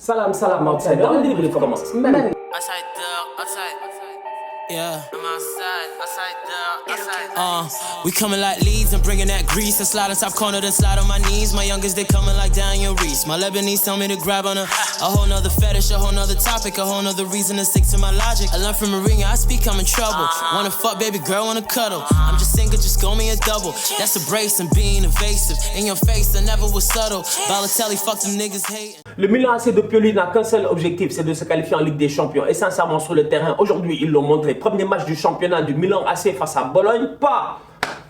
Salam, salam, outside. Dans le début, faut commencer. Man. Outside, outside. Yeah. I'm outside, outside. We coming like leads and bringing that grease. I slide on top corner, then slide on my knees. My youngest, they coming like Daniel Reese. My Lebanese tell me to grab on a whole nother fetish, a whole nother topic, a whole nother reason to stick to my logic. I learned from Mourinho, I speak, I'm in trouble. Wanna fuck, baby girl, wanna cuddle. I'm just single, just go me a double. That's a brace and being evasive. In your face, I never was subtle. Balotelli, fuck them niggas hating. Le Milan AC de Pioli n'a qu'un seul objectif, c'est de se qualifier en Ligue des Champions. Et sincèrement, sur le terrain, aujourd'hui, ils l'ont montré. Premier match du championnat du Milan AC face à Bologne. Pas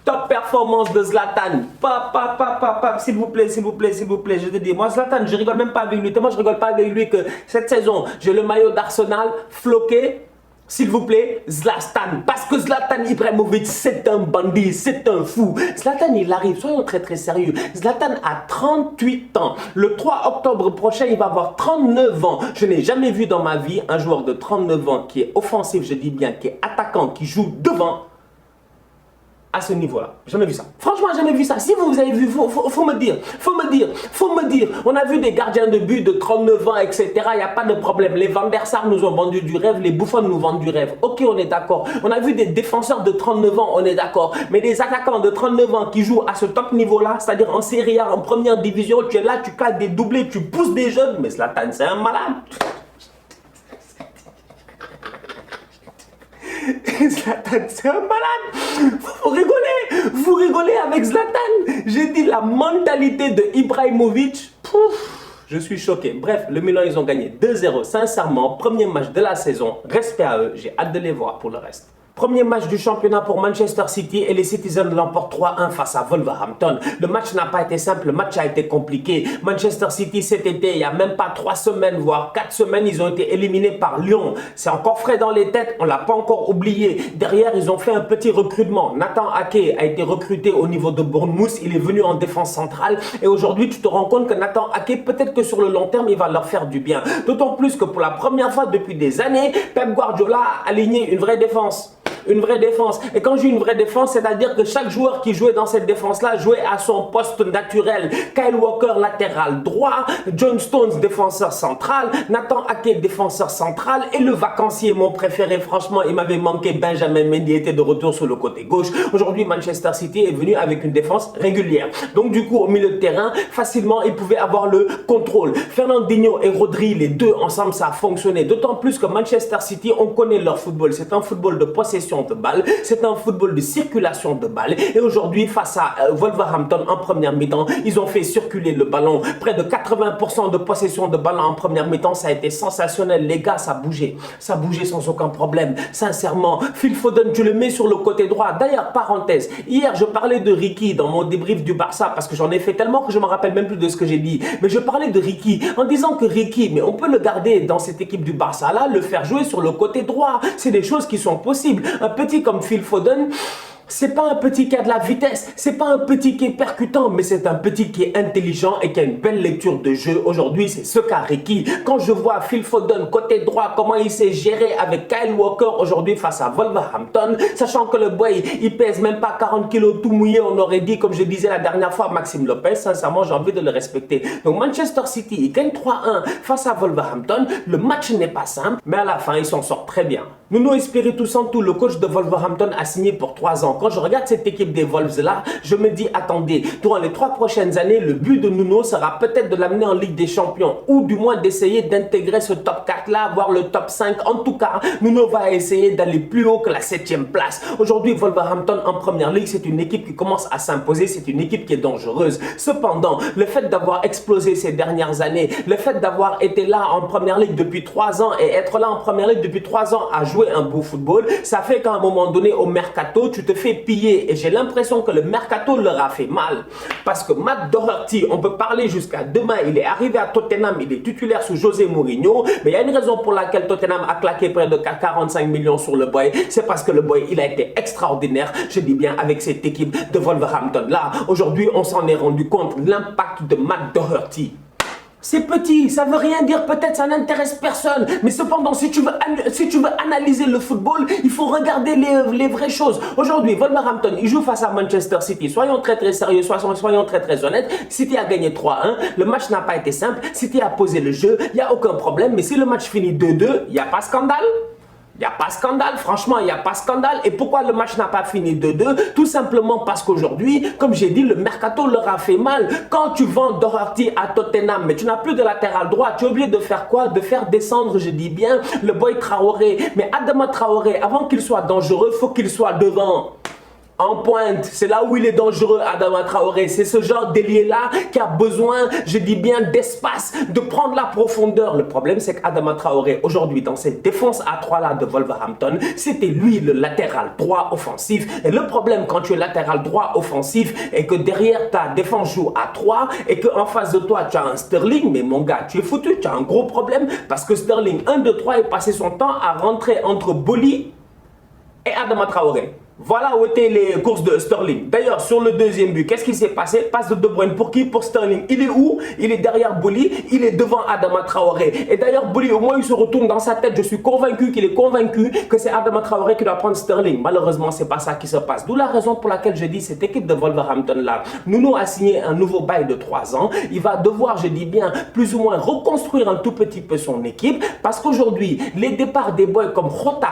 top performance de Zlatan. Pas. S'il vous plaît, je te dis. Moi, Zlatan, je rigole même pas avec lui. Tellement je rigole pas avec lui que cette saison, j'ai le maillot d'Arsenal floqué. S'il vous plaît, Zlatan. Parce que Zlatan Ibrahimovic, c'est un bandit, c'est un fou. Zlatan, il arrive, soyons très sérieux. Zlatan a 38 ans. Le 3 octobre prochain, il va avoir 39 ans. Je n'ai jamais vu dans ma vie un joueur de 39 ans qui est offensif, je dis bien, qui est attaquant, qui joue devant à ce niveau-là. Jamais vu ça. Franchement, jamais vu ça. Si vous avez vu, faut me dire. On a vu des gardiens de but de 39 ans, etc. Il n'y a pas de problème. Les Van der Sar nous ont vendu du rêve. Les Buffon nous vendent du rêve. Ok, on est d'accord. On a vu des défenseurs de 39 ans, on est d'accord. Mais des attaquants de 39 ans qui jouent à ce top niveau-là, c'est-à-dire en Serie A, en première division, tu es là, tu claques des doublés, tu pousses des jeunes. Mais Zlatan, c'est un malade. Zlatan, c'est un malade. Vous rigolez avec Zlatan. J'ai dit la mentalité de Ibrahimovic. Je suis choqué. Bref, le Milan, ils ont gagné 2-0. Sincèrement, premier match de la saison. Respect à eux. J'ai hâte de les voir pour le reste. Premier match du championnat pour Manchester City et les Citizens l'emportent 3-1 face à Wolverhampton. Le match n'a pas été simple, le match a été compliqué. Manchester City cet été, il n'y a même pas 3 semaines, voire 4 semaines, ils ont été éliminés par Lyon. C'est encore frais dans les têtes, on ne l'a pas encore oublié. Derrière, ils ont fait un petit recrutement. Nathan Ake a été recruté au niveau de Bournemouth, il est venu en défense centrale. Et aujourd'hui, tu te rends compte que Nathan Ake, peut-être que sur le long terme, il va leur faire du bien. D'autant plus que pour la première fois depuis des années, Pep Guardiola a aligné une vraie défense. Une vraie défense. Et quand je dis une vraie défense, c'est-à-dire que chaque joueur qui jouait dans cette défense-là jouait à son poste naturel. Kyle Walker, latéral droit, John Stones, défenseur central, Nathan Ake, défenseur central, et le vacancier, mon préféré, franchement, il m'avait manqué, Benjamin Mendy était de retour sur le côté gauche. Aujourd'hui, Manchester City est venu avec une défense régulière. Donc du coup, au milieu de terrain, facilement, il pouvait avoir le contrôle. Fernandinho et Rodri, les deux ensemble, ça a fonctionné. D'autant plus que Manchester City, on connaît leur football. C'est un football de possession de balle, c'est un football de circulation de balle. Et aujourd'hui, face à Wolverhampton en première mi-temps, ils ont fait circuler le ballon. Près de 80% de possession de ballon en première mi-temps, ça a été sensationnel. Les gars, ça bougeait sans aucun problème. Sincèrement, Phil Foden, tu le mets sur le côté droit. D'ailleurs, parenthèse, hier, je parlais de Ricky dans mon débrief du Barça, parce que j'en ai fait tellement que je me rappelle même plus de ce que j'ai dit. Mais je parlais de Ricky en disant que Ricky, mais on peut le garder dans cette équipe du Barça là, le faire jouer sur le côté droit. C'est des choses qui sont possibles. Un petit comme Phil Foden, c'est pas un petit qui a de la vitesse, c'est pas un petit qui est percutant, mais c'est un petit qui est intelligent et qui a une belle lecture de jeu. Aujourd'hui, c'est ce qu'a Ricky. Quand je vois Phil Foden côté droit, comment il s'est géré avec Kyle Walker aujourd'hui face à Wolverhampton, sachant que le boy, il pèse même pas 40 kilos tout mouillé, on aurait dit, comme je disais la dernière fois, Maxime Lopez. Sincèrement, j'ai envie de le respecter. Donc Manchester City, il gagne 3-1 face à Wolverhampton. Le match n'est pas simple, mais à la fin, il s'en sort très bien. Nuno Espirito Santo, le coach de Wolverhampton, a signé pour 3 ans. Quand je regarde cette équipe des Wolves là, je me dis, attendez, durant les 3 prochaines années, le but de Nuno sera peut-être de l'amener en Ligue des Champions, ou du moins d'essayer d'intégrer ce top 4 là, voire le top 5. En tout cas, Nuno va essayer d'aller plus haut que la 7e place. Aujourd'hui, Wolverhampton en première ligue, c'est une équipe qui commence à s'imposer, c'est une équipe qui est dangereuse. Cependant, le fait d'avoir explosé ces dernières années, le fait d'avoir été là en première ligue depuis 3 ans et être là en première ligue depuis 3 ans à jouer un beau football, ça fait qu'à un moment donné au mercato, tu te fais piller. Et j'ai l'impression que le mercato leur a fait mal. Parce que Matt Doherty, on peut parler jusqu'à demain, il est arrivé à Tottenham, il est titulaire sous José Mourinho. Mais il y a une raison pour laquelle Tottenham a claqué près de 45 millions sur le boy. C'est parce que le boy, il a été extraordinaire, je dis bien, avec cette équipe de Wolverhampton. Là, aujourd'hui, on s'en est rendu compte, l'impact de Matt Doherty. C'est petit, ça veut rien dire, peut-être ça n'intéresse personne. Mais cependant, si tu veux analyser le football, il faut regarder les vraies choses. Aujourd'hui, Wolverhampton, il joue face à Manchester City. Soyons très sérieux, soyons très honnêtes. City a gagné 3-1. Le match n'a pas été simple. City a posé le jeu, il n'y a aucun problème. Mais si le match finit 2-2, il n'y a pas scandale. Il n'y a pas scandale, franchement, il n'y a pas scandale. Et pourquoi le match n'a pas fini 2-2? Tout simplement parce qu'aujourd'hui, comme j'ai dit, le mercato leur a fait mal. Quand tu vends Doherty à Tottenham, mais tu n'as plus de latéral droit, tu es obligé de faire quoi? De faire descendre, je dis bien, le boy Traoré. Mais Adama Traoré, avant qu'il soit dangereux, il faut qu'il soit devant. En pointe, c'est là où il est dangereux, Adama Traoré. C'est ce genre d'ailier-là qui a besoin, je dis bien, d'espace, de prendre la profondeur. Le problème, c'est qu'Adama Traoré, aujourd'hui, dans cette défense à 3-là de Wolverhampton, c'était lui le latéral droit offensif. Et le problème, quand tu es latéral droit offensif et que derrière ta défense joue à 3 et qu'en face de toi, tu as un Sterling, mais mon gars, tu es foutu, tu as un gros problème parce que Sterling, 1, 2, 3, est passé son temps à rentrer entre Boli et Adama Traoré. Voilà où étaient les courses de Sterling. D'ailleurs, sur le deuxième but, qu'est-ce qui s'est passé? Passe de De Bruyne pour qui? Pour Sterling. Il est où? Il est derrière Boli, il est devant Adama Traoré. Et d'ailleurs, Boli, au moins, il se retourne dans sa tête. Je suis convaincu qu'il est convaincu que c'est Adama Traoré qui doit prendre Sterling. Malheureusement, c'est pas ça qui se passe. D'où la raison pour laquelle je dis cette équipe de Wolverhampton-là, Nuno a signé un nouveau bail de 3 ans. Il va devoir, je dis bien, plus ou moins reconstruire un tout petit peu son équipe. Parce qu'aujourd'hui, les départs des boys comme Jota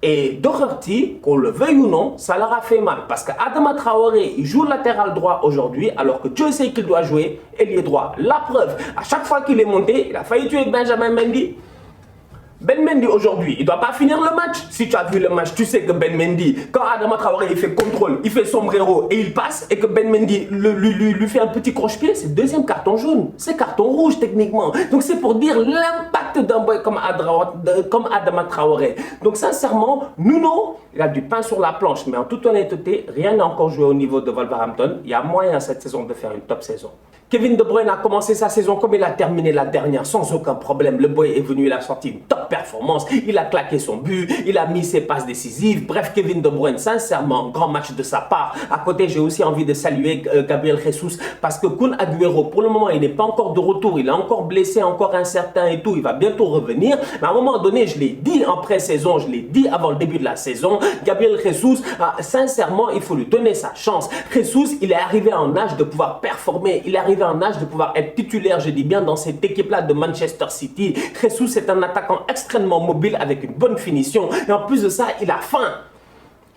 et Doherty, qu'on le veuille ou non, ça leur a fait mal. Parce qu'Adama Traoré, il joue latéral droit aujourd'hui, alors que Dieu sait qu'il doit jouer ailier droit. La preuve, à chaque fois qu'il est monté, il a failli tuer Benjamin Mendy. Ben Mendy aujourd'hui, il ne doit pas finir le match. Si tu as vu le match, tu sais que Ben Mendy, quand Adama Traoré il fait contrôle, il fait sombrero et il passe, et que Ben Mendy lui fait un petit croche-pied, c'est deuxième carton jaune. C'est carton rouge techniquement. Donc c'est pour dire l'impact d'un boy comme Adama Traoré. Donc sincèrement, Nuno, il a du pain sur la planche. Mais en toute honnêteté, rien n'a encore joué au niveau de Wolverhampton. Il y a moyen cette saison de faire une top saison. Kevin De Bruyne a commencé sa saison comme il a terminé la dernière, sans aucun problème. Le boy est venu, il a sorti une top performance, il a claqué son but, il a mis ses passes décisives. Bref, Kevin De Bruyne, sincèrement, grand match de sa part. À côté, j'ai aussi envie de saluer Gabriel Jesus parce que Kun Agüero, pour le moment, il n'est pas encore de retour, il est encore blessé, encore incertain et tout. Il va bientôt revenir. Mais à un moment donné, je l'ai dit en pré-saison, je l'ai dit avant le début de la saison, Gabriel Jesus, sincèrement, il faut lui donner sa chance. Jesus, il est arrivé en âge de pouvoir performer, il est arrivé en âge de pouvoir être titulaire, je dis bien, dans cette équipe-là de Manchester City. Jesus est un attaquant extrêmement mobile avec une bonne finition. Et en plus de ça, il a faim.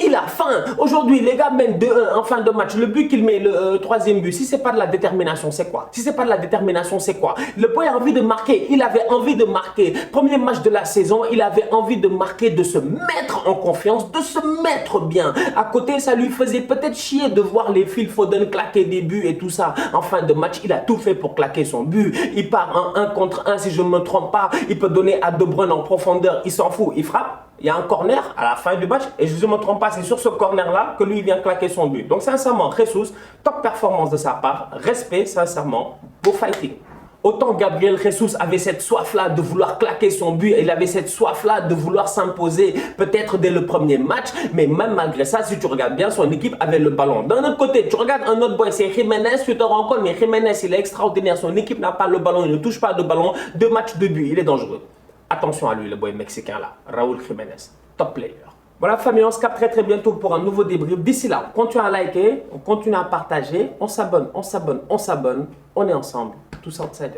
Il a faim. Aujourd'hui, les gars mènent 2-1 en fin de match. Le but qu'il met, le troisième but, si c'est pas de la détermination, c'est quoi? Si c'est pas de la détermination, c'est quoi? Le boy a envie de marquer. Il avait envie de marquer. Premier match de la saison, il avait envie de marquer, de se mettre en confiance, de se mettre bien. À côté, ça lui faisait peut-être chier de voir les Phil Foden claquer des buts et tout ça. En fin de match, il a tout fait pour claquer son but. Il part en 1 contre 1, si je ne me trompe pas. Il peut donner à De Bruyne en profondeur. Il s'en fout. Il frappe. Il y a un corner à la fin du match et je ne me trompe pas, c'est sur ce corner-là que lui il vient claquer son but. Donc sincèrement, Jesus, top performance de sa part, respect sincèrement, beau fighting. Autant Gabriel Jesus avait cette soif-là de vouloir claquer son but, il avait cette soif-là de vouloir s'imposer peut-être dès le premier match, mais même malgré ça, si tu regardes bien, son équipe avait le ballon. D'un autre côté, tu regardes un autre boy, c'est Jiménez, tu te rends compte, mais Jiménez, il est extraordinaire, son équipe n'a pas le ballon, il ne touche pas de ballon, 2 matchs de but, il est dangereux. Attention à lui, le boy mexicain là, Raúl Jiménez, top player. Voilà famille, on se capte très bientôt pour un nouveau débrief. D'ici là, on continue à liker, on continue à partager, on s'abonne, on est ensemble, tous outsiders.